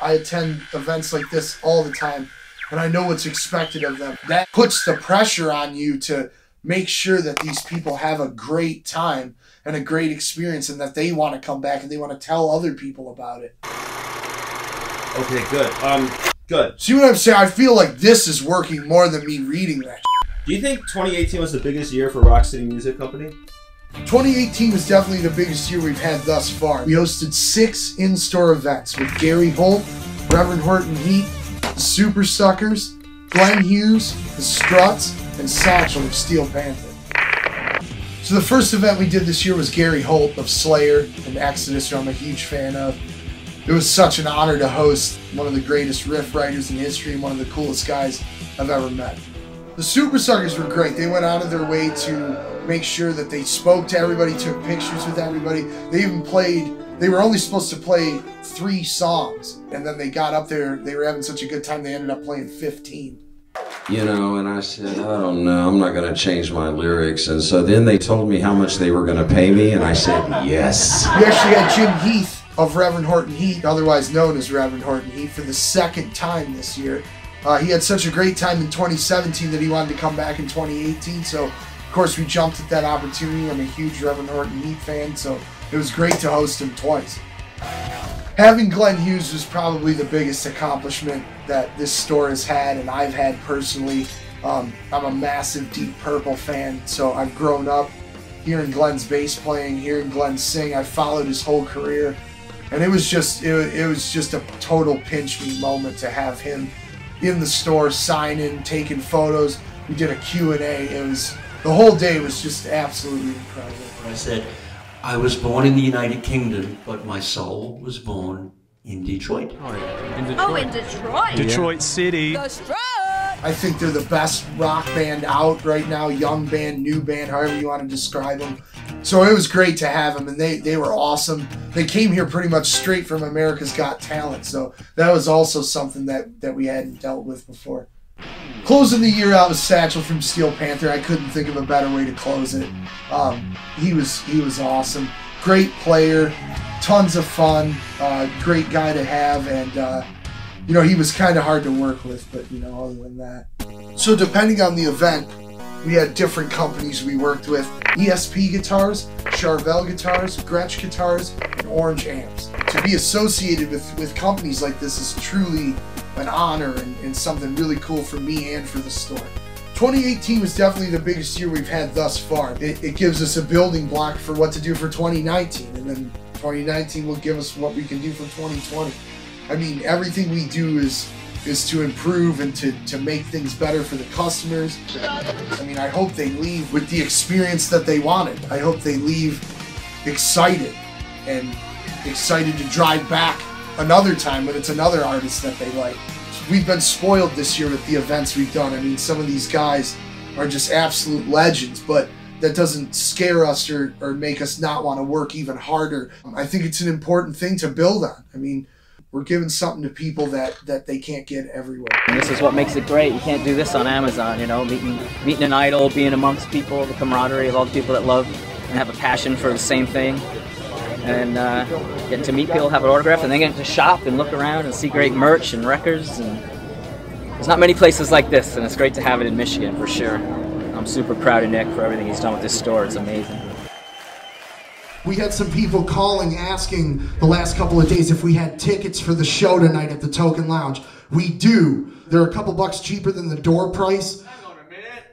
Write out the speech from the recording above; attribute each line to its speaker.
Speaker 1: I attend events like this all the time, and I know what's expected of them. That puts the pressure on you to make sure that these people have a great time and a great experience, and that they want to come back and they want to tell other people about it.
Speaker 2: Okay, good. Good.
Speaker 1: See what I'm saying? I feel like this is working more than me reading that.
Speaker 2: Do you think 2018 was the biggest year for Rock City Music Company?
Speaker 1: 2018 was definitely the biggest year we've had thus far. We hosted 6 in-store events with Gary Holt, Reverend Horton Heath, the Supersuckers, Glenn Hughes, the Struts, and Satchel of Steel Panther. So the first event we did this year was Gary Holt of Slayer and Exodus, who I'm a huge fan of. It was such an honor to host one of the greatest riff writers in history and one of the coolest guys I've ever met. The Supersuckers were great. They went out of their way to make sure that they spoke to everybody, took pictures with everybody. They even played, they were only supposed to play 3 songs, and then they got up there, they were having such a good time, they ended up playing 15.
Speaker 3: You know, and I said, I don't know, I'm not going to change my lyrics. And so then they told me how much they were going to pay me, and I said, yes.
Speaker 1: We actually had Jim Heath of Reverend Horton Heath, otherwise known as Reverend Horton Heath, for the 2nd time this year. He had such a great time in 2017 that he wanted to come back in 2018, so of course we jumped at that opportunity. I'm a huge Reverend Horton Heath fan, so it was great to host him twice. Having Glenn Hughes was probably the biggest accomplishment that this store has had, and I've had personally. I'm a massive Deep Purple fan, so I've grown up hearing Glenn's bass playing, hearing Glenn sing. I followed his whole career, and it was just a total pinch me moment to have him in the store signing, taking photos. We did a Q&A. The whole day was just absolutely incredible.
Speaker 4: I said, I was born in the United Kingdom, but my soul was born in Detroit.
Speaker 5: Oh, in Detroit.
Speaker 6: Detroit City.
Speaker 5: The Struts.
Speaker 1: I think they're the best rock band out right now, young band, new band, however you want to describe them. So it was great to have them, and they were awesome. They came here pretty much straight from America's Got Talent, so that was also something that we hadn't dealt with before. Closing the year out with Satchel from Steel Panther. I couldn't think of a better way to close it. He was awesome. Great player, tons of fun, great guy to have, and you know, he was kind of hard to work with, but you know, other than that. So depending on the event, we had different companies we worked with. ESP guitars, Charvel guitars, Gretsch guitars, and Orange amps. To be associated with companies like this is truly an honor and something really cool for me and for the store. 2018 was definitely the biggest year we've had thus far. It gives us a building block for what to do for 2019, and then 2019 will give us what we can do for 2020. I mean, everything we do is to improve and to make things better for the customers. I mean, I hope they leave with the experience that they wanted. I hope they leave excited and excited to drive back another time when it's another artist that they like. We've been spoiled this year with the events we've done. I mean, some of these guys are just absolute legends, but that doesn't scare us or make us not want to work even harder. I think it's an important thing to build on. I mean, we're giving something to people that they can't get everywhere.
Speaker 7: And this is what makes it great. You can't do this on Amazon, you know, meeting an idol, being amongst people, the camaraderie of all the people that love and have a passion for the same thing. And getting to meet people, have an autograph, and then getting to shop and look around and see great merch and records. And there's not many places like this, and it's great to have it in Michigan for sure. I'm super proud of Nick for everything he's done with this store. It's amazing.
Speaker 1: We had some people calling, asking the last couple of days if we had tickets for the show tonight at the Token Lounge. We do. They're a couple bucks cheaper than the door price.
Speaker 2: Hang on a minute.